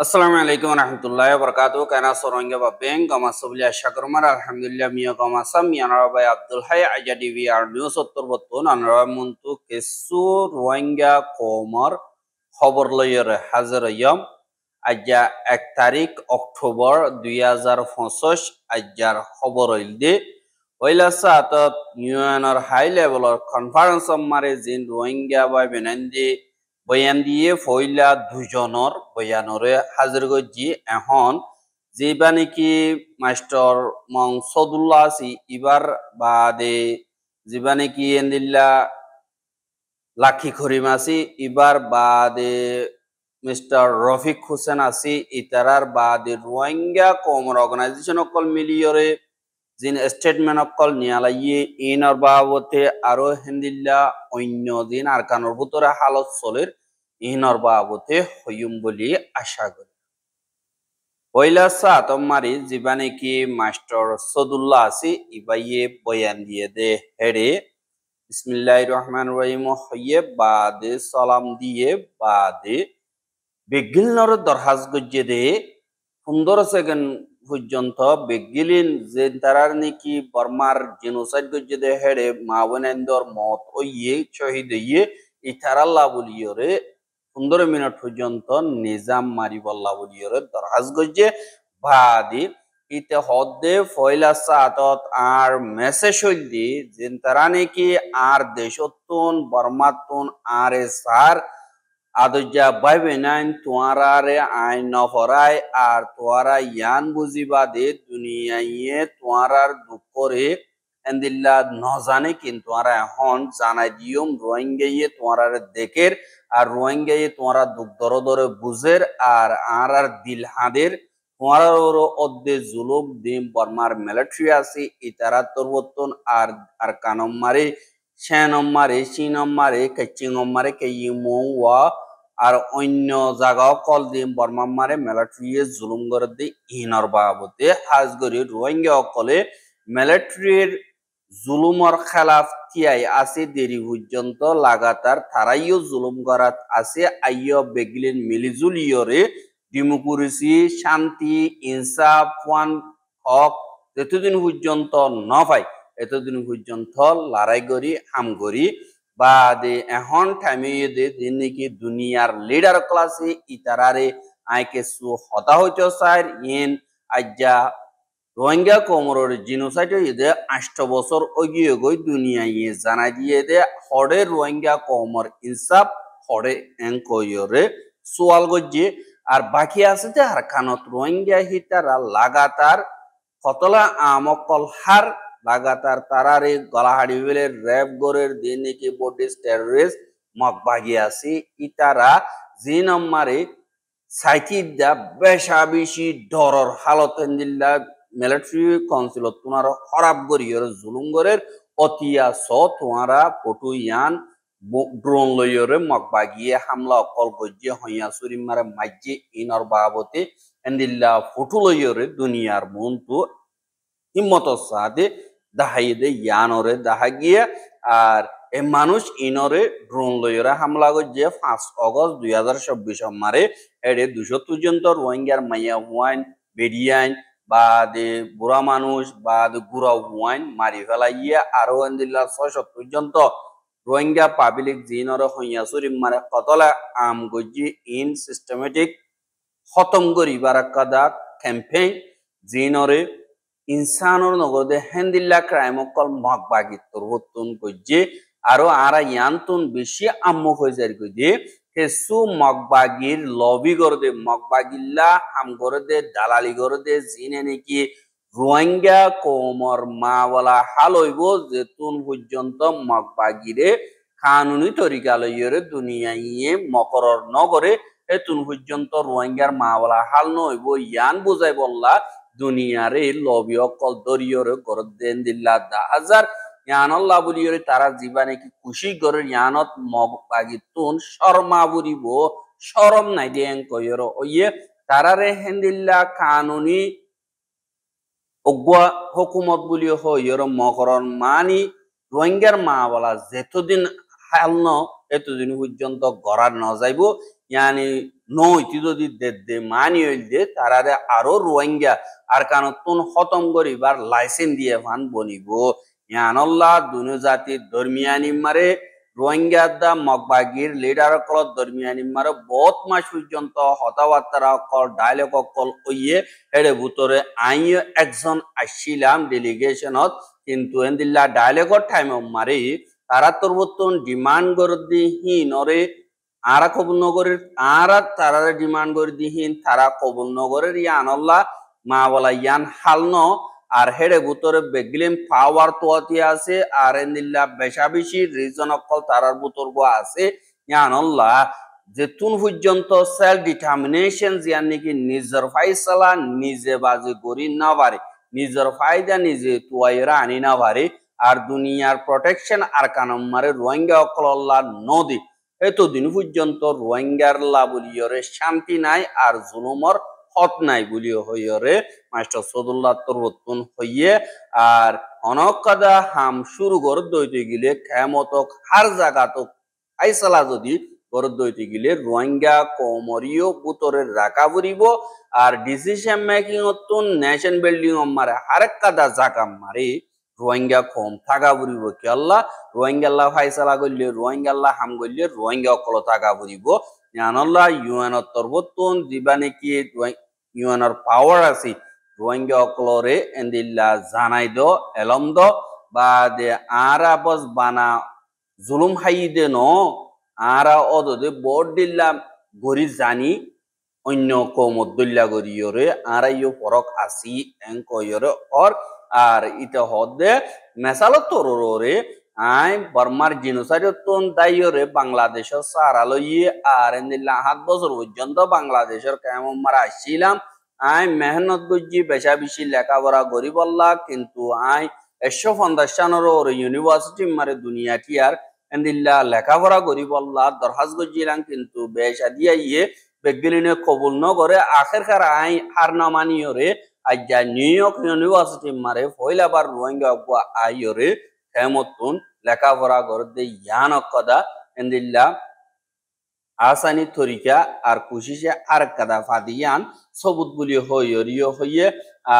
আসসালামু আলাইকুম রহমতুল্লাহ বরকাত কানা সরঙ্গে বাবেং গমা সবলি আশা করমার আলহামদুলিল্লাহ মিয়া গমা সাম মিয়ানারা বাই আব্দুল হাই আজা ডিভি আর নিউজ উত্তর বর্তমান আনারা মন্তু কেসু রোহিঙ্গা কমর খবর লইয়ের হাজার ইয়ম আজা 1 তারিখ অক্টোবর 2025 আজার খবর হইলদে ওইলা সাতত ইউএনর হাই লেভেলর কনফারেন্স মারে জিন রোহিঙ্গা বা বেনান্দি বয়ান দিয়ে ফইলা দুজনের বয়ানরে হাজির করছি এখন যেবা নাকি মাস্টার মংসদুল্লাহ আছি ইবার বাদে যেবা নাকি এন্দিল্লা লাখি করিম আছি ইবার বাদে মিস্টার রফিক হোসেন আছি ইতারার বাদে রোহিঙ্গা কমর অর্গানাইজেশন অকল মিলিয়রে জিন স্টেটমেন্ট অকল নিয়ালাইয়ে ইনর বাবতে আরো হেন্দিল্লা অন্য দিন আর কানোর ভিতরে হালত চলের ইহনর বাবতে হইম বলি আশা করি পয়লা সাতম মারি যিবা নাকি মাস্টার সদুল্লাহ আছি ইবাইয়ে বয়ান দিয়ে দে হেডে বিসমিল্লাহির রহমানির রহিম হইয়ে বাদে সালাম দিয়ে বাদে বেগিলনর দরহাজ গজ্জে দে 15 সেকেন্ড পর্যন্ত বেগিলিন যে তারার নাকি বর্মার জেনোসাইড গজ্জে দে হেডে মাওনেন্দর মত ওইয়ে শহীদ হইয়ে ইতারাল্লাহ বলিয়রে 15 মিনিট পর্যন্ত নিজাম মারি বল্লা বলিয়রে দরহাজ গজ্জে বাদি ইতে হদ্দে ফয়লা সাতত আর মেসেজ হইদি যে তারা নাকি আর দেশতুন বর্মাতুন আর সার আদজা বাইবে নাইন তোয়ারারে আইন নফরাই আর তোয়ারা ইয়ান বুঝিবা দে দুনিয়াইয়ে তোয়ারার দুঃখরে এন্দিল্লা নজানে কিন্তু আর এখন জানাই দিয়ম রোহিঙ্গাইয়ে তোয়ারারে দেখের আর রোহিঙ্গাইয়ে তোয়ারা দুঃখ দরে বুঝের আর আর দিল হাদের তোয়ারার অদ্দে জুলুম দিম বর্মার মিলিটারি আছে ইতারা তরবতন আর কানম মারে শ্যানম মারে চিনম মারে কেচিং মারে কেইমোয়া আর অন্য জায়গাও কল দিম বর্মা মারে মিলিটারি জুলুম করে দি ইনর বাবতে হাজগরি রোহিঙ্গা অকলে মিলিটারির জুলুমর খেলাফ তিয়াই আছে দেরি পর্যন্ত লাগাতার তারাইও জুলুম করাত আছে আইয় বেগলিন মিলিজুলিয়রে ডেমোক্রেসি শান্তি ইনসাফ ওয়ান হক যতদিন পর্যন্ত ন পাই এতদিন পর্যন্ত লড়াই করি হাম করি বাদে এখন টাইমে দে দিন নাকি দুনিয়ার লিডার ক্লাসে ইতারারে আইকে সু হতা হইতে চাই ইন আজ্জা রোহিঙ্গা কমরের জিনোসাইড ইদে 8 বছর অগিয়ে গই দুনিয়ায় জানাই দিয়ে দে হড়ে রোহিঙ্গা কমর ইনসাফ হড়ে এঙ্কয়রে সোয়াল গজ্জে আর বাকি আছে যে আর খানত রোহিঙ্গা হিতারা লাগাতার কতলা আমকল হার লাগাতার তারারে গলাহাড়ি বেলে র্যাব গরের দিন নাকি বডিস টেররিস্ট মক বাগি আছে ইতারা জি নম্বরে সাইকিদা বেশা বেশি ডরর হালত দিল্লা মিলিটারি কাউন্সিল তোমার খরাব গরিয়র জুলুম গরের অতিয়া স তোমারা ফটো ইয়ান ড্রোন লইয়রে মক বাগিয়ে হামলা অকল গজ্জে হইয়া সুরিম মারে মাজ্জে ইনর বাবতে এন্দিল্লা ফটো লইয়রে দুনিয়ার মন্তু হিম্মত সাথে দাহাইদে ইয়ানরে দাহা গিয়া আর এ মানুষ ইনরে ড্রোন লইরা হামলা গজ্জে 5 আগস্ট 2024 মারে এডে 200 পর্যন্ত রোহিঙ্গার মাইয়া হুয়াইন বেরিয়াইন বাদে বুড়া মানুষ বাদে গুড়া হুয়াইন মারি ফেলাইয়া আরো এন্দিল্লা 600 পর্যন্ত রোহিঙ্গা পাবলিক জিনরে হইয়া সরিম মারে কতলা আম গজ্জি ইন সিস্টেমেটিক খতম করিবার কাদা ক্যাম্পেইন জিনরে ইনসানর নগদে হেন্দিল্লা ক্রাইম অকল মক বাগি তরবতুন গজ্জে আরো আরা ইয়ান্তুন বেশি আম্মক হয়ে যায় গজ্জে কেসু মকবাগির লবি করে দে মকবাগিল্লা হাম করে দে দালালি করে দে জিনে নাকি রোহিঙ্গা কোমর মাওয়ালা হাল হইব যেতুন পর্যন্ত মকবাগিরে কানুনি তরিকা লইরে দুনিয়ায় মকরর নগরে এতুন পর্যন্ত রোহিঙ্গার মাওয়ালা হাল নইব ইয়ান বুঝাই বললা দুনিয়ারে লবি অকল দরিয়রে গরদ দেন দিল্লা 10,000 ইয়ানল্লাহ বলিয়রে তারা জীবনে কি খুশি করে ইয়ানত মগ পাগিতুন শর্মা বুরিব শরম নাই দেন কয়র ওয়ে তারারে হেন্দিল্লা কানুনি অগwa হুকুমত বলিও হয়র মকরন মানি রোহিঙ্গার মা বলা যেতদিন হালন এতদিন পর্যন্ত গড়া ন যাইব ইয়ানি নইতি যদি দে মানি হইলে তারারে আরো রোহিঙ্গা আর কানতুন খতম করিবার লাইসেন্স দিয়ে ফান বনিব ইয়ানল্লাহ দুনু জাতির দরমিয়ানি মারে রোহিঙ্গা দা মগবাগির লিডার কল দরমিয়ানি মারে বহুত মাস পর্যন্ত হতাবার্তারা কল ডায়লগ কল ওইয়ে হেডে ভিতরে আইও একজন আসছিলাম ডেলিগেশনত কিন্তু এন্দিল্লা ডায়লগর টাইম মারে তারা তোর বর্তন ডিমান্ড করে দিহি নরে আরা কবুল নগরের আরা তারা ডিমান্ড করে দিহিন তারা কবুল নগরের ইয়ানল্লাহ মা বলা ইয়ান হালন আর হেডে ভিতরে বেগলিম পাওয়ার তোয়াতি আছে আর এন্দিল্লা বেশা বেশি রিজন অকল তারার ভিতর আছে ইয়ানল্লাহ যেতুন পর্যন্ত সেলফ ডিটারমিনেশন জিয়ান নাকি নিজের ফাইসালা নিজে বাজে করি না পারে নিজের ফায়দা নিজে তুয়াইরা আনি না পারে আর দুনিয়ার প্রটেকশন আর কানম মারে রোহিঙ্গা অকল্লা নদী এতদিন পর্যন্ত রোহিঙ্গার লা বলিয়রে শান্তি নাই আর জুলুমর হত নাই বলিও হইয়রে মাস্টার সদুল্লাহ তরবতুন হইয়ে আর অনকাদা হাম শুরু করে দইতে গেলে কেমত হার জায়গাত আইসালা যদি করে দইতে গেলে রোহিঙ্গা কমরিও বুতরের রাখা পড়িব আর ডিসিশন মেকিং অতুন নেশন বিল্ডিং মারে হারেক কাদা জাকা মারে রোহিঙ্গা কম থাকা পড়িব কি আল্লাহ রোহিঙ্গা আল্লাহ ফাইসালা করলে রোহিঙ্গা আল্লাহ হাম করলে রোহিঙ্গা অকল থাকা পড়িব জানল্লাহ ইউএন তরবতুন দিবা নাকি ইউএনর পাওয়ার আছে রোহিঙ্গা অকলরে এন্দিল্লা জানাই দো এলম দো বা দে আরা বস বানা জুলুম হাই দে ন আরা অদে বোর্ড দিল্লাম গরি জানি অন্য কৌমদুল্লা গরিয়রে আরা ইউ ফরক আসি এং কয়রে অর আর ইতে হদে মেসাল তররে আই বর্মার জিনোসাইডতন দাইয়রে বাংলাদেশের সারা লইয়ে আর এন্দিল্লা 7 বছর পর্যন্ত বাংলাদেশের কেমন মারা আসছিলাম আই মেহনত গজ্জি বেশা বেশি লেখাপড়া করি বললা কিন্তু আই 150 ইউনিভার্সিটি মারে দুনিয়াটি আর এন্দিল্লা লেখাপড়া করি বললা দরহাজ গজ্জিলাম কিন্তু বেশা দিয়া ইয়ে বেগলিনে কবুল ন করে আখেরকার আই হার না মানিয়রে আজ্জা নিউ ইয়র্ক ইউনিভার্সিটি মারে পয়লাবার রোহিঙ্গা আইয়রে হেমতুন লেখাপড়া করতে ইয়ান কদা এন্দিল্লা আসানি তরিকা আর কুশিসে আর কাদা ফাদিয়ান সবুত বলি হইয়রিও হইয়ে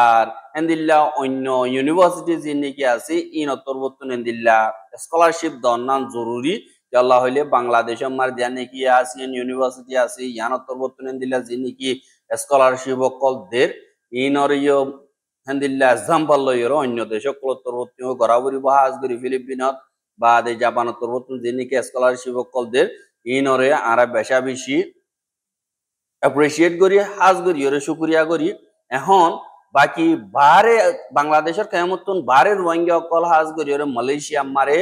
আর এন্দিল্লা অন্য ইউনিভার্সিটি যিনি আছে ইন তরবতুন এন্দিল্লা স্কলারশিপ দন্নান জরুরি আল্লাহ হইলে বাংলাদেশ আমার জানে কি আছে ইউনিভার্সিটি আছে ইয়ান তরবতুন এন্দিল্লা যিনি কি স্কলারশিপ অকল দের ইনরিও হেন্দিল্লা এক্সাম্পল লইয়র অন্য দেশ তরবতুন গড়াবরি বাহাজ করি ফিলিপিনত বা দে জাপান তরবতুন যিনি কি স্কলারশিপ অকল দের ইনরে আরা বেশা বেশি অ্যাপ্রিসিয়েট করি হাজ করি ওরে শুক্রিয়া করি এখন বাকি বারে বাংলাদেশের কেমতন বারে রোহিঙ্গা অকল হাজ করি ওরে মালয়েশিয়া মারে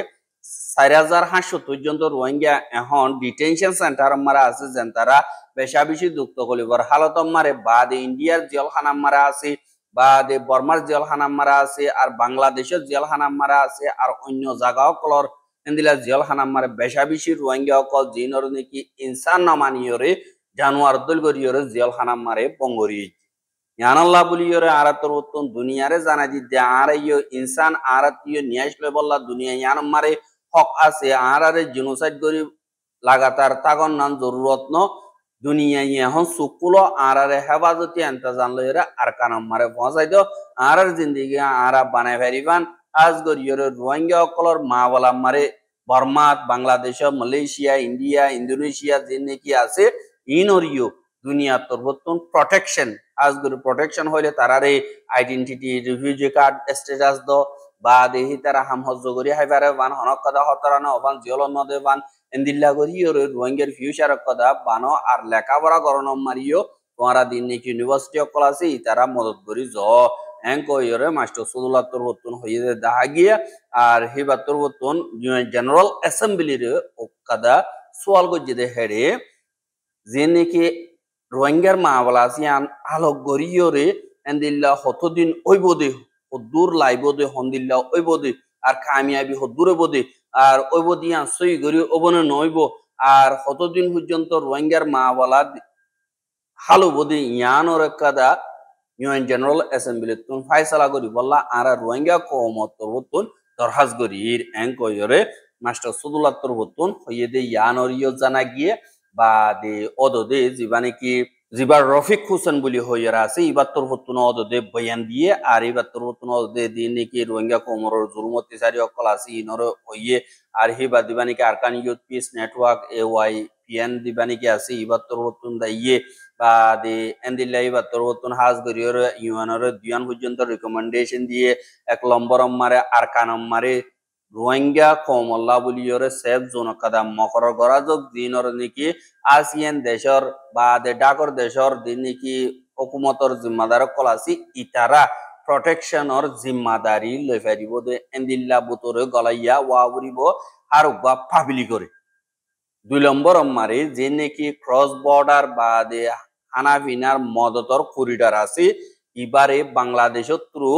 4500 পর্যন্ত রোহিঙ্গা এখন ডিটেনশন সেন্টার মারা আছে যেন তারা বেশা বেশি দুঃখ কলিবর হালত মারে বাদে ইন্ডিয়ার জেলখানা মারা আছে বাদে বর্মার জেলখানা মারা আছে আর বাংলাদেশের জেলখানা মারা আছে আর অন্য জায়গাও কলর এন্দিলা জেলখানা মারে বেশা বেশি রোহিঙ্গা অকল জিনর নাকি ইনসান না মানিয়রে জানুয়ার দল করিয়রে জেলখানা মারে বঙ্গরি ইয়ানাল্লাহ বলিয়রে আরাতর উত্তম দুনিয়ারে জানা দিতে আর ইয়ো ইনসান আরাতিয় নিয়াস বললা দুনিয়া ইয়ান মারে হক আছে আরারে জিনোসাইড করি লাগাতার তাগন নান জরুরত ন দুনিয়া এখন সুকুলো আরারে হেফাজতি এন্তাজান লইরা আর কানাম মারে পৌঁছাই দো আরার জিন্দিগি আরা বানাই ফেরিবান আজ গরিয়রে রোহিঙ্গা অকলর মা বলা মারে বর্মাত বাংলাদেশ মালয়েশিয়া ইন্ডিয়া ইন্দোনেশিয়া যে নাকি আছে ইনরিও দুনিয়া তরবতুন প্রটেকশন আজ গরি প্রটেকশন হইলে তারারে আইডেন্টিটি রিফিউজি কার্ড স্ট্যাটাস দ বা দেহি তারা হাম হজ্জ করি হাইবারে বান হনক কথা হতরানো অবান জিয়লন নদে বান এন্দিল্লা করি রোহিঙ্গার ফিউচার কথা বানো আর লেখাপড়া করণ মারিও তোমারা দিন নাকি ইউনিভার্সিটি অকল আছে তারা মদত করি জ এঙ্কয়রে মাস্টার সদুল্লাহ তরবতুন হইয়ে দেখা গিয়া আর হিবা তরবতুন জেনারেল অ্যাসেম্বলির কাদা সোয়াল গজ্জিদে হেডে যে নাকি রোহিঙ্গার মা বলা আছে আলোক গরিয়রে এন্দিল্লা হতদিন ওইবদে হদ্দুর লাইবদে হন্দিল্লা ওইবদে আর কামিয়াবি হদ্দুরে বদে আর ওইবদি সই গরি ওবনে নইব আর হতদিন পর্যন্ত রোহিঙ্গার মা বলা হালো বদে ইয়ানোর কাদা ইউএন জেনারেল অ্যাসেম্বলি তুন ফাইসালা করি বললা আর রোহিঙ্গা কওমত তরবতুন দরহাজ গরির এঙ্কয়রে মাস্টার সদুল্লাহ তরবতুন হইয়ে দে ইয়ানোরিও জানা গিয়ে বা দে অদদে জিবানে কি জিবার রফিক হোসেন বলি হইয়ারা আছে ইবাত্তর হতুন অদদে বয়ান দিয়ে আর ইবাত্তর হতুন অদদে দিয়ে নাকি রোহিঙ্গা কোমরের জুলমতি সারি অকল আছে ইনর হইয়ে আর হিবা দিবানি কি Arakan youth peace network AYPN দিবানি কি আছে ইবাত্তর হতুন দা ইয়ে বা দে এন্দিল্লা ইবাত্তর হতুন হাজ গরিয়র ইউএনর দিয়ান পর্যন্ত রিকমেন্ডেশন দিয়ে এক লম্বরম মারে আরকানম মারে রোহিঙ্গা কমল্লা বলিয়রে সেফ জোন কাদা মকর গরাজক দিনর নাকি আসিয়ান দেশর বা দে ডাকর দেশর দিন নাকি হুকুমতর জিম্মাদার কলাসি ইতারা প্রটেকশনর জিম্মাদারি লই ফারিব দে এন্দিল্লা বুতরে গলাইয়া ওয়াবরিব আর বা পাবলি করে ২ নম্বর মারে যে নাকি ক্রস বর্ডার বা দে হানাফিনার মদতর করিডর আছে ইবারে বাংলাদেশের থ্রু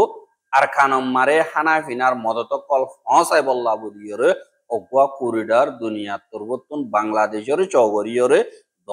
আর খানম মারে হানাফিনার মদত কল ফসাই বল্লা বুদিয়রে অগুয়া করিডর দুনিয়া তরবতুন বাংলাদেশের চৌগরিয়রে দ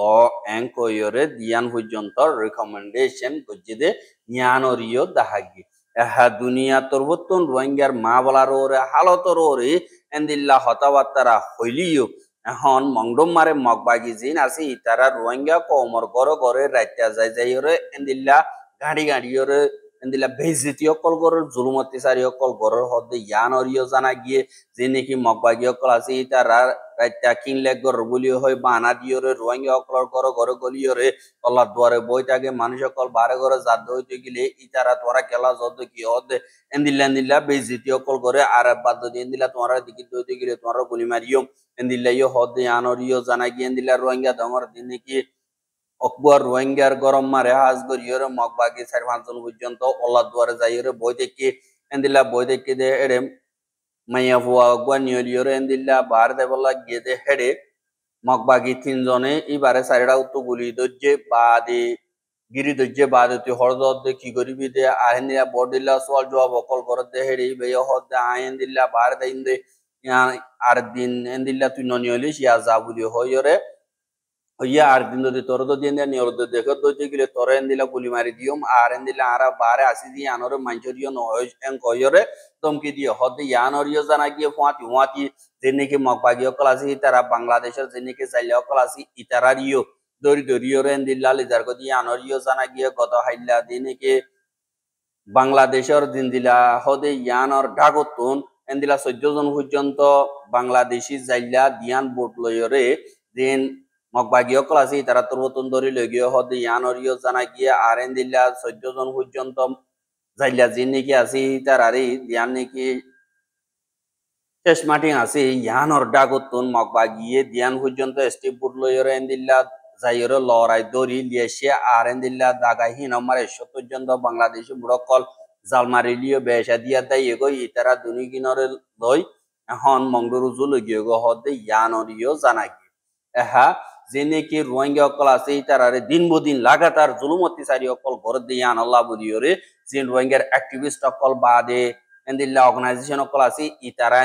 এঙ্কয়রে দিয়ান পর্যন্ত রিকমেন্ডেশন গজ্জিদে জ্ঞানরিয় দাহাগি এহা দুনিয়া তরবতুন রোহিঙ্গার মা বলার ওরে হালতর ওরে এন্দিল্লা হতাবার্তারা হইলিও এখন মংডম মারে মগবাগি জিন আছে ইতারা রোহিঙ্গা কমর গড় গড়ে রাইতা যাই যাই ওরে এন্দিল্লা গাড়ি গাড়ি ওরে এন্দিল্লা বেজিতি অকল গড়ের জুলুমতি সারি অকল গড়ের হদ্দে ইয়ান অরিয় জানা গিয়ে যে নাকি মগবাগি অকল আছে ইতারা রাইতা কিনলে গড় বলিও হয় বানা দিওরে রোহিঙ্গা অকলর গড় গড় গলিওরে তল্লার দুয়ারে বই থাকে মানুষ অকল বারে গড়ে জাত হইতে গেলে ইতারা তোরা খেলা যত কি হদ্দে এন্দিল্লা এন্দিল্লা বেজিতি অকল করে আর বাদ দিয়ে এন্দিল্লা তোমার দিকে দইতে গেলে তোমার গুলি মারিও এন্দিল্লা ইয়ে হদ্দে আনরিও জানা গিয়ে এন্দিল্লা রোহিঙ্গা দমর দিন নাকি অকবর রোহিঙ্গার গরম মারে হাজ গরিয়রে মগবাগি ৪-৫ জন পর্যন্ত অল্লাহ দুয়ারে যাইরে বই দেখি এন্দিল্লা বই দেখি দে এড়ে মাইয়া ফুয়া অগুয়া নিয়রিয়রে এন্দিল্লা বার দেবল্লা গিয়ে দে হেড়ে মগবাগি ৩ জনে ইবারে ৪টা উত্তু গুলি দজ্জে বাদে গিরি দজ্জে বাদে তুই হরদ দে কি করিবি দে আহেন্দিল্লা বডিল্লা সোয়াল জবাব অকল করত দে হেড়ে বেয় হদ দে আহেন্দিল্লা বার দেন দে আর দিন এন্দিল্লা তুই ননিয়লিস ইয়া যা বলি হইরে হইয়া আর দিন যদি তোর তো দিয়ে নিয়র দেখে দইতে গেলে তোর এন্দিলা গুলি মারি দিয়ম আর এন্দিলা আরা বারে আসি দিয়ে আনরে মাঞ্চরিয় নয় এং কয়রে দমকি দিয়ে হদ ইয়ানরিয় জানা গিয়ে ফুয়াতি ফুয়াতি যে নাকি মগবাগিয় ক্লাসি তারা বাংলাদেশের যে নাকি চাইলেও ক্লাসি ইতারারিও দরি দরিয়র এন্দিল্লা লিজার গদি ইয়ানরিয় জানা গিয়ে গত হাইল্লা দিয়ে নাকি বাংলাদেশের দিনদিলা হদে ইয়ানর ঢাকতুন এন্দিলা ১৪ জন পর্যন্ত বাংলাদেশি জাইলা দিয়ান বোট লয়রে দিন মগবাগিও ক্লাসি তারা তরবতন ধরি লগিও হদে ইয়ানরিও জানা গিয়ে আর এন্দিল্লা ১৪ জন পর্যন্ত জাইলা যে নাকি আছে তার আরে দিয়ান নাকি শেষ মাটি আছে ইয়ানর ডাকতুন মগবাগিয়ে দিয়ান পর্যন্ত স্টেপ বোট লয়রে এন্দিল্লা যাইরে লড়াই দড়ি লিয়েছে আর এন্দিল্লা দাগাহীন আমার ৭০ জন বাংলাদেশি বুড়কল জালমারি লিও বেসা দিয়া দেয় এগো ইতারা দুনি কিনরে লই এখন মংডরুজু লগিয়ে গো হদে ইয়ানরিও জানা গিয়ে এহা যে নাকি রোহিঙ্গা অকল আছে ইতারারে দিন বদিন লাগাতার জুলুম অত্যাচারী অকল ঘর দিয়ে আনাল্লাহ বলিওরে যে রোহিঙ্গার অ্যাক্টিভিস্ট অকল বাদে এন্দিল্লা অর্গানাইজেশন অকল আছে ইতারা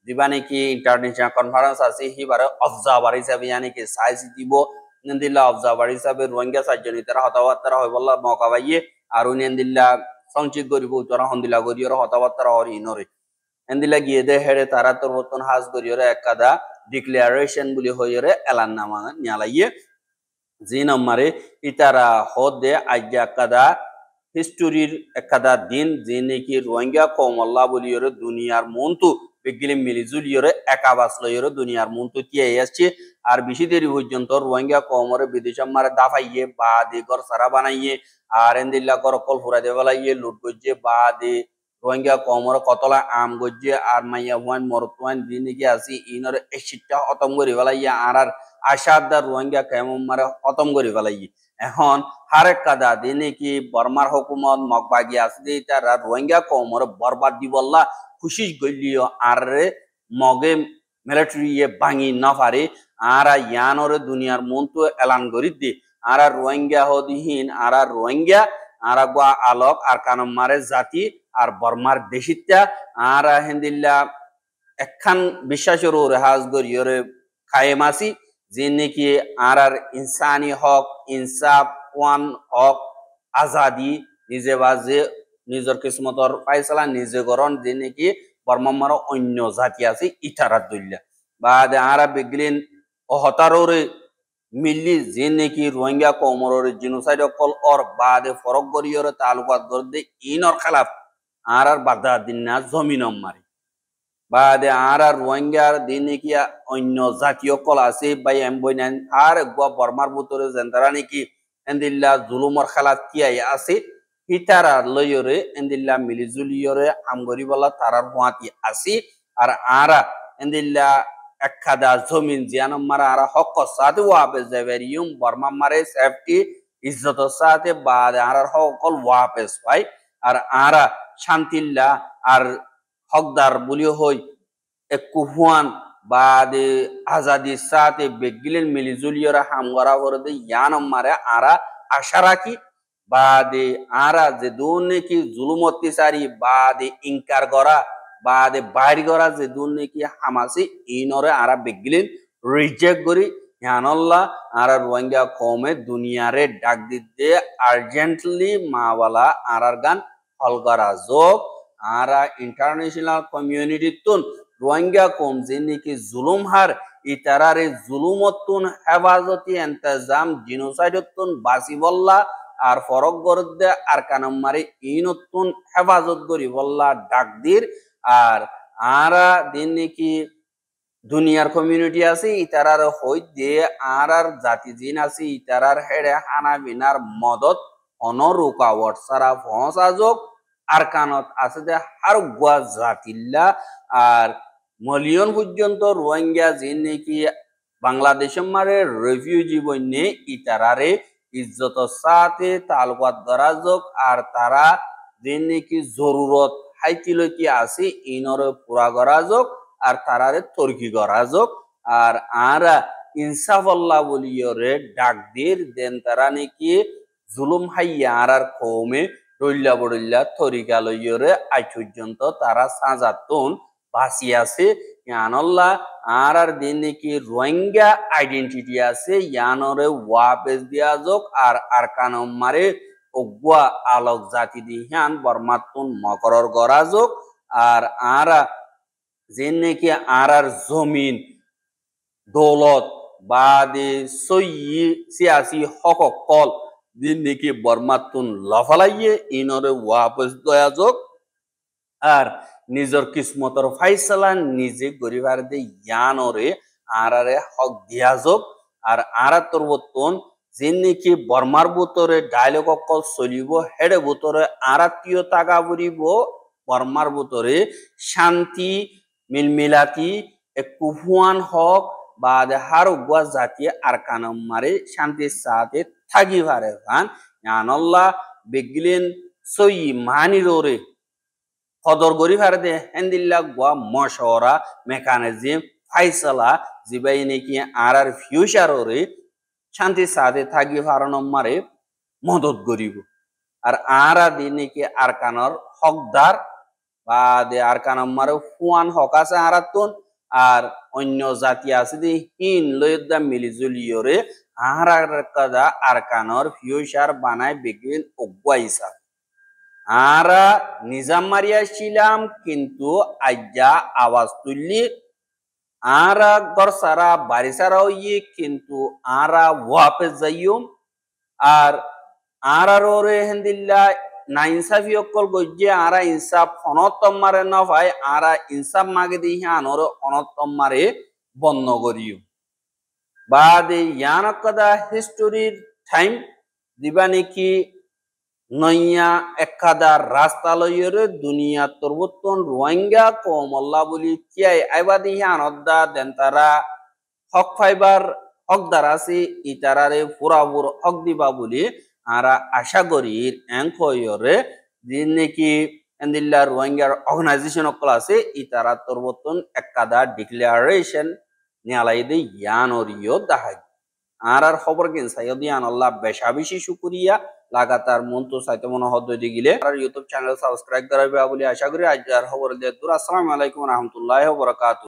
দিবা নাকি ইন্টারন্যাশনাল কনফারেন্স আছে হিবারে অবজার্ভার হিসাবে নাকি সাইজ দিব এন্দিল্লা অবজার্ভার হিসাবে রোহিঙ্গা ৪ জন ইতারা হতাবার্তারা হয় বললা মৌকা পাইয়ে আর উনি এন্দিল্লা সংচিত করিব উত্তরা হন্দিলা গরিয়র হতাবার্তারা হর ইনরে এন্দিলা গিয়ে দে হেড়ে তারা তোর মতন হাজ গরিয়রে একাদা ডিক্লারেশন বলি হইরে এলান নামা নিয়ালাইয়ে যে নম্বরে ইতারা হদে আজ্ঞা কাদা হিস্টোরির একাদা দিন যে নাকি রোহিঙ্গা কমল্লা বলিয়রে দুনিয়ার মন্তু বেগিলে মিলিজুলিয়রে একাবাস লইয়রে দুনিয়ার মন্তু টিয়ে আসছে আর বেশি দেরি পর্যন্ত রোহিঙ্গা কমরে বিদেশ মারে দাফাইয়ে বা দে ঘর সারা বানাইয়ে আর এন্দিল্লা ঘর কল ফুরা দে বেলাইয়ে লুট গজ্জে বা দে রোহিঙ্গা কমর কতলা আম গজ্জে আর মাইয়া হুয়ান মরতুয়ান দিন নাকি আসি ইনর এসিটটা খতম করে বেলাইয়ে আর আশাদার রোহিঙ্গা কেমন মারে খতম করে বেলাইয়ে এখন হারেক কাদা দিনে কি বর্মার হুকুমত মগবাগি আসলে তারা রোহিঙ্গা কমর বরবাদ দিবল্লা খুশি গলিও আর মগে মিলিটারি ভাঙি না পারে আর ইয়ানরে দুনিয়ার মন্তু এলান করি দে আর রোহিঙ্গা হদিহীন আর রোহিঙ্গা আর গোয়া আলোক আর কানম মারে জাতি আর বর্মার দেশিত্যা আর হেন্দিল্লা একখান বিশ্বাসের রেহাজ গরিয়রে খায়েমাসি যে নাকি আর ইনসানি হক ইনসাফ ওয়ান হক আজাদি নিজে বাজে নিজের কিসমতর ফাইসলা নিজে গরণ যে নাকি বর্মার অন্য জাতি আছে ইটারার দল্যা বা আর বিগলিন হতারোরে মিলি যে নেকি রোহিঙ্গা কমরর জিনোসাইড অকল অর বাদে ফরক গরিয়র তালুকাত গরদে ইনর খেলাফ আর বাধা দিন না জমিন মারি বাদে আর রোহিঙ্গার দিন নাকি অন্য জাতীয় কল আছে বাই এমবইনান আর বর্মার ভিতরে যেন্তারা নাকি এন্দিল্লা জুলুমর খেলাত কিয়াই আছে হিতারা লয়রে এন্দিল্লা মিলিজুলিয়রে আমগরি বলা তারার হুয়াতি আছে আর আরা এন্দিল্লা একখাদা জমিন জিয়ানম মারা আর হক সাথে ওয়াপে জেভেরিয়ম বর্মা মারে সেফটি ইজ্জত সাথে বাদে আর হকল ওয়াপেস ভাই আর আরা শান্তিল্লা আর হকদার বলিও হই কুহুয়ান বাদে আজাদি সাথে বেগিলেন মিলিজুলিয়রা হামগরা হরদে ইয়ানম মারে আরা আশা রাখি বাদে আরা যে দুর্নীতি জুলুম অত্যাচারী বাদে ইনকার করা বাদে বাইর করা যে দুর্নীতি হামাসি ইনরে আরা বেগিলেন রিজেক্ট করি ইয়ানল্লাহ আরা রোহিঙ্গা কমে দুনিয়ারে ডাক দিতে আর্জেন্টলি মাওয়ালা আরার গান হল করা যোগ আরা ইন্টারন্যাশনাল কমিউনিটি তুন রোহিঙ্গা কম যে নাকি জুলুম হার ইতারারে জুলুমতুন হেফাজতি ইন্তজাম জিনোসাইডতুন বাসিবল্লা আর ফরক গরদে আর কানাম মারি ইনতুন হেফাজত করি বল্লা ডাকদির আর আরা দিন নাকি দুনিয়ার কমিউনিটি আছে ইতারার হই দে আর জাতি জিন আছে ইতারার হেড়ে হানা বিনার মদত অনরুকাওয়াট সারা পৌঁছা যোগ আর কানত আছে যে হার গুয়া জাতিল্লা আর মিলিয়ন পর্যন্ত রোহিঙ্গা যে নাকি বাংলাদেশের মারে রেফিউজি বন্যে ইতারারে ইজ্জত সাথে তালুকাত ধরা যোগ আর তারা যে নাকি জরুরত হাইতিলকি আছে ইনরে পুরা করা যোগ আর তারারে তর্কি করা যোগ আর আরা ইনসাফল্লাহ বলিয়রে ডাক দিয়ে দেন তারা নাকি জুলুম হাইয়া আর কমে রইল্লা বড়িল্লা তরিকা লইয়রে আজ পর্যন্ত তারা সাজাতুন বাঁচি আছে ইয়ানল্লাহ আর দিন নাকি রোহিঙ্গা আইডেন্টিটি আছে ইয়ানরে ওয়াপেস দিয়া যোগ আর কানম মারে অগুয়া আলোক জাতি দিহান বর্মাতুন মকরর গড়া যোগ আর আরা যে নাকি আর জমিন দৌলত বাদে সই সিয়াসি হক কল দিন নাকি বর্মাতুন লফালাইয়ে ইনরে ওয়াপস দয়া যোগ আর নিজের কিসমতর ফাইসালা নিজে গরিবার দে ইয়ানরে আরারে হক দিয়া যোগ আর আরা তোর বর্তন যে নাকি বর্মার ভিতরে ডায়লগ অকল চলিব হেডে ভিতরে আরাতীয় টাকা বুড়িব বর্মার ভিতরে শান্তি মিলমিলাতি কুহুয়ান হক বা হার গুয়া জাতীয় আর কানম মারে শান্তির সাথে থাকি পারে খান আনল্লাহ বেগিলেন সই মানিরে কদর গরি পারে দে হেন্দিল্লা গুয়া মশওরা মেকানিজম ফাইসলা জিবাই নাকি আর ফিউচারে শান্তির সাথে থাকি পারানো মারে মদত করিব আর আরা দিন নাকি আর কানর হকদার বা দে আর কানম মারে ফুয়ান হক আছে আরাতুন আর অন্য জাতি আছে দি হিন লয়দা মিলিজুলিয়রে কাদা আর কানর ফিউচার বানায় বেগিন অগুয়াইসা আরা নিজাম মারিয়াছিলাম কিন্তু আজ্জা আওয়াজ তুললি আরা গর সারা বাড়ি সারাও ইয়ে কিন্তু আরা ওয়াপে যাইম আর আরারে হেন্দিল্লা না ইনসাফি অকল গজ্জে আরা ইনসাফ অনত্তম মারে ন ভাই আরা ইনসাফ মাগে দিহি আনর অনত্তম মারে বন্ধ করিও বাদে ইয়ানকদা হিস্টোরির টাইম দিবা নাকি নইয়া একাদা রাস্তা লইরে দুনিয়া তরবতন রোহিঙ্গা কমল্লা বলি কিয়াই আইবা দিহি আনদ্দা দেন তারা হক ফাইবার হকদার আছে ইতারারে পুরাপুর হক দিবা বলি আরা আশা করি এংকয়রে দিন নাকি এন্দিল্লা রোহিঙ্গার অর্গানাইজেশন অকল আছে ইতারা তরবতন একাদা ডিক্লারেশন নিয়ালাই দে ইয়ানরিও দাহাই আর খবর কিন সাইয়দিয়ান আল্লাহ বেশা বেশি শুকরিয়া লাগাতার মন তো সাইতে মনে হদ দিয়ে গিলে আর ইউটিউব চ্যানেল সাবস্ক্রাইব করাবে বলে আশা করি আজ আর খবর দিয়ে আসসালামু আলাইকুম ওয়া রাহমাতুল্লাহি ওয়া বারাকাতুহু।